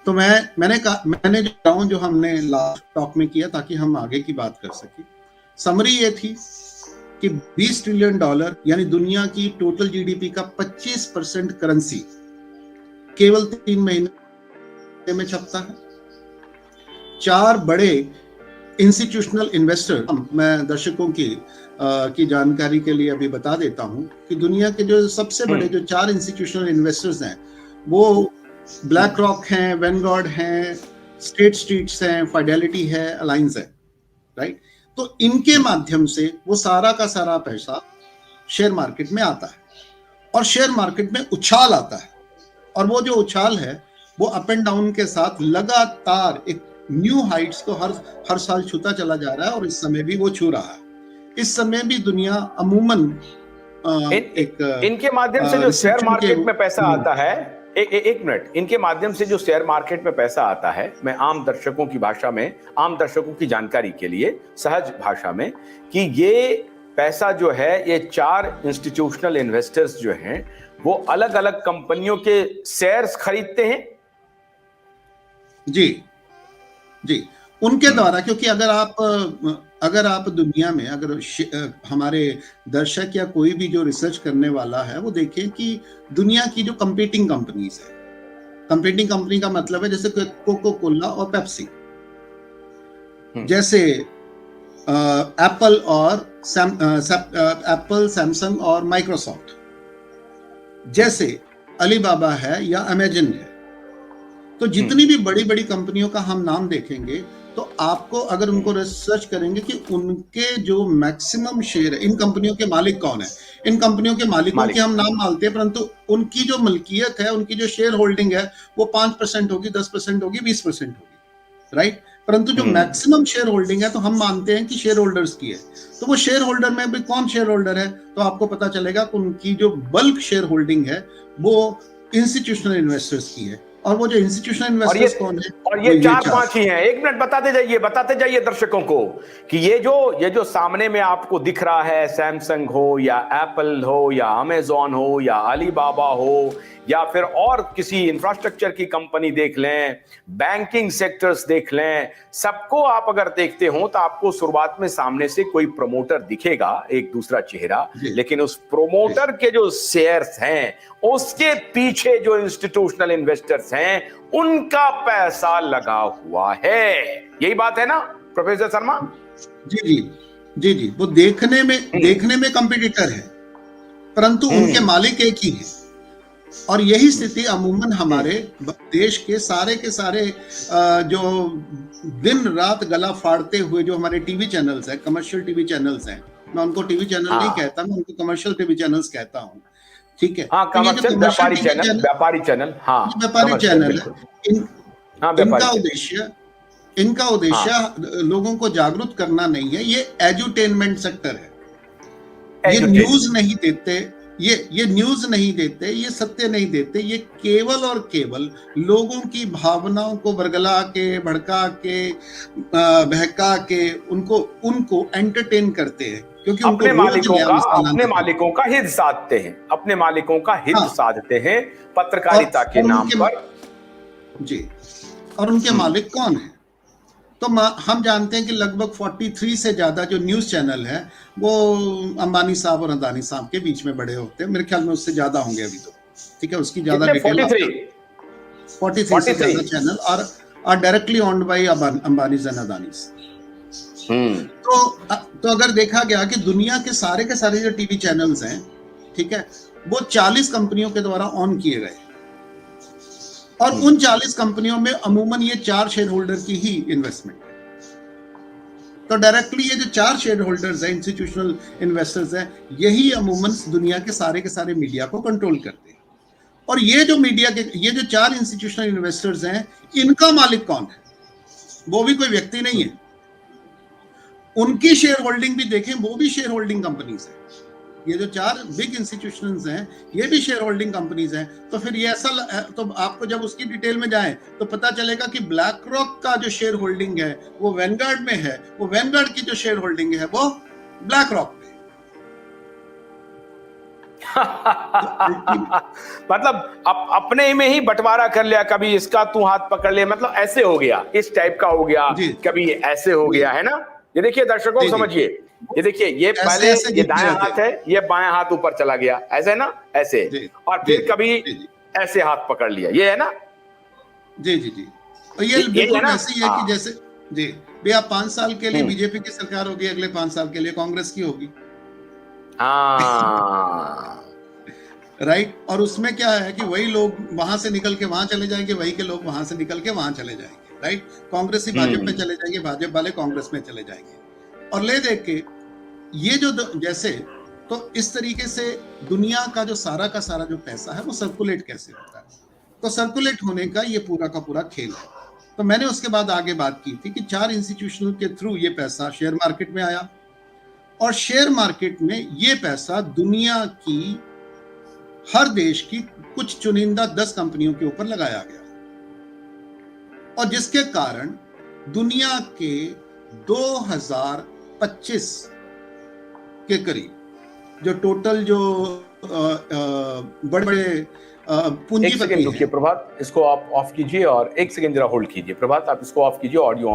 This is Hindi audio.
तो मैंने जो हमने लास्ट टॉक में किया ताकि हम आगे की बात कर सके, समरी ये थी कि $20 ट्रिलियन यानी दुनिया की टोटल जीडीपी का 25% करेंसी केवल 3 महीने में छपता है। 4 बड़े इंस्टीट्यूशनल इन्वेस्टर, मैं दर्शकों की जानकारी के लिए अभी बता देता हूं कि दुनिया के जो सबसे बड़े जो 4 इंस्टीट्यूशनल इन्वेस्टर्स हैं वो ब्लैक रॉक हैं, वैनगार्ड हैं, स्टेट स्ट्रीट्स हैं, फाइडेलिटी है, अलायंस है, राइट। तो इनके माध्यम से वो सारा का सारा पैसा शेयर मार्केट में आता है और शेयर मार्केट में उछाल आता है, और वो जो उछाल है वो अप एंड डाउन के साथ लगातार एक न्यू हाइट्स को हर साल छूता चला जा रहा है, और इस समय भी वो छू रहा है। इस समय भी दुनिया अमूमन इनके माध्यम से जो शेयर मार्केट में पैसा आता है, एक मिनट, इनके माध्यम से जो शेयर मार्केट में पैसा आता है, मैं आम दर्शकों की भाषा में, आम दर्शकों की जानकारी के लिए सहज भाषा में, कि ये पैसा जो है ये 4 इंस्टीट्यूशनल इन्वेस्टर्स जो हैं वो अलग अलग कंपनियों के शेयर्स खरीदते हैं। जी जी, उनके द्वारा, क्योंकि अगर आप दुनिया में, अगर हमारे दर्शक या कोई भी जो रिसर्च करने वाला है वो देखें कि दुनिया की जो कंपीटिंग कंपनीज है, कंपीटिंग कंपनी का मतलब है जैसे कोको कोला और पेप्सी, जैसे एप्पल सैमसंग और माइक्रोसॉफ्ट, जैसे अलीबाबा है या अमेजन है। तो जितनी भी बड़ी बड़ी कंपनियों का हम नाम देखेंगे तो आपको, अगर उनको रिसर्च करेंगे कि उनके जो मैक्सिमम शेयर है, इन कंपनियों के मालिक कौन है, इन कंपनियों के मालिकों के हम नाम मानते हैं, परंतु उनकी जो मलकियत है, उनकी जो शेयर होल्डिंग है वो 5% होगी, 10% होगी, 20% होगी, राइट। परंतु जो मैक्सिमम शेयर होल्डिंग है तो हम मानते हैं कि शेयर होल्डर्स की है। तो वो शेयर होल्डर में भी कौन शेयर होल्डर है, तो आपको पता चलेगा कि उनकी जो बल्क शेयर होल्डिंग है वो इंस्टीट्यूशनल इन्वेस्टर्स की है। और वो जो इंस्टीट्यूशनल इन्वेस्टर्स कौन है, और ये 4-5 ही हैं। एक मिनट बताते जाइए दर्शकों को कि ये जो सामने में आपको दिख रहा है, सैमसंग हो या एप्पल हो या अमेजॉन हो या अलीबाबा हो या फिर और किसी इंफ्रास्ट्रक्चर की कंपनी देख लें, बैंकिंग सेक्टर्स देख लें, सबको आप अगर देखते हो तो आपको शुरुआत में सामने से कोई प्रमोटर दिखेगा, एक दूसरा चेहरा, लेकिन उस प्रमोटर के जो शेयर्स हैं उसके पीछे जो इंस्टीट्यूशनल इन्वेस्टर्स हैं उनका पैसा लगा हुआ है। यही बात है ना प्रोफेसर शर्मा? जी, वो देखने में कंपटीटर है, परंतु उनके मालिक एक ही है। और यही स्थिति अमूमन हमारे देश के सारे जो दिन रात गला फाड़ते हुए जो हमारे टीवी चैनल्स हैं, कमर्शियल टीवी चैनल्स हैं, मैं उनको टीवी चैनल नहीं कहता, मैं उनको कमर्शियल टीवी चैनल्स कहता हूँ, ठीक है। व्यापारी चैनल है। इनका उद्देश्य लोगों को जागरूक करना नहीं है, ये एजुटेनमेंट सेक्टर है। ये न्यूज नहीं देते, ये न्यूज नहीं देते, ये सत्य नहीं देते, ये केवल और केवल लोगों की भावनाओं को बरगला के, भड़का के, बहका के उनको एंटरटेन करते हैं, क्योंकि अपने मालिकों का हित साधते हैं पत्रकारिता के नाम पर। जी, और उनके मालिक कौन है? तो हम जानते हैं कि लगभग 43 से ज्यादा जो न्यूज चैनल है वो अंबानी साहब और अदानी साहब के बीच में बड़े होते हैं। मेरे ख्याल में उससे ज्यादा होंगे अभी तो, ठीक है। उसकी ज्यादा डिटेल 43 से ज्यादा चैनल और directly owned by Ambani and Adani. तो अगर देखा गया कि दुनिया के सारे जो टीवी चैनल्स हैं, ठीक है, वो 40 कंपनियों के द्वारा ऑन किए गए, और उन 40 कंपनियों में अमूमन ये 4 शेयर होल्डर की ही इन्वेस्टमेंट है। तो डायरेक्टली ये जो 4 शेयर होल्डर्स हैं, इंस्टीट्यूशनल इन्वेस्टर्स हैं, यही अमूमन दुनिया के सारे मीडिया को कंट्रोल करते हैं। और ये जो 4 इंस्टीट्यूशनल इन्वेस्टर्स हैं, इनका मालिक कौन है? वो भी कोई व्यक्ति नहीं है। उनकी शेयर होल्डिंग भी देखें, वो भी शेयर होल्डिंग कंपनीज है। ये जो 4 बिग इंस्टीट्यूशंस हैं, ये भी शेयर होल्डिंग कंपनीज हैं। तो फिर ये तो आपको जब उसकी डिटेल में जाएं तो पता चलेगा कि ब्लैक रॉक का जो शेयर होल्डिंग है वो वैनगार्ड में है, वो वैनगार्ड की जो शेयर होल्डिंग है वो ब्लैक रॉक में। मतलब अपने में ही बंटवारा कर लिया, कभी इसका तू हाथ पकड़ लिया, मतलब ऐसे हो गया, इस टाइप का हो गया, जी कभी ऐसे हो जी गया, है ना। ये देखिए दर्शकों जी जी समझिए, ये देखिए, ये ऐसे पहले ऐसे ये जीतते दायां रहते हाथ हैं। है, ये बायां हाथ ऊपर चला गया, ऐसे ना, ऐसे, जी और जी फिर जी कभी जी जी ऐसे हाथ पकड़ लिया, ये है ना, जी जी जी। और ये यही है बिल्कुल ना। वैसे ही है कि हाँ। जैसे जी भैया 5 साल के लिए हम्म। बीजेपी की सरकार होगी, अगले 5 साल के लिए कांग्रेस की होगी। हाँ। राइट, और उसमें क्या है कि वही लोग वहां से निकल के वहां चले जाएंगे, वही के लोग वहां से निकल के वहां चले जाएंगे। राइट, कांग्रेसी भाजपा में हम्म। चले जाएंगे, भाजपा वाले कांग्रेस में चले जाएंगे। और ले देख के ये जो जैसे, तो इस तरीके से दुनिया का जो सारा जो पैसा है वो सर्कुलेट कैसे होता है, तो सर्कुलेट होने का ये पूरा का पूरा खेल है। तो मैंने उसके बाद आगे बात की थी कि 4 इंस्टीट्यूशनल के थ्रू ये पैसा शेयर मार्केट में आया, और शेयर मार्केट में ये पैसा दुनिया की हर देश की कुछ चुनिंदा 10 कंपनियों के ऊपर लगाया गया, और जिसके कारण दुनिया के 2025 के करीब जो टोटल जो बड़े बड़े एक पूंजीपति सेकंड रुकिए हैं। प्रभात, इसको आप ऑफ कीजिए, और एक सेकंड जरा होल्ड कीजिए प्रभात, आप इसको ऑफ कीजिए, ऑडियो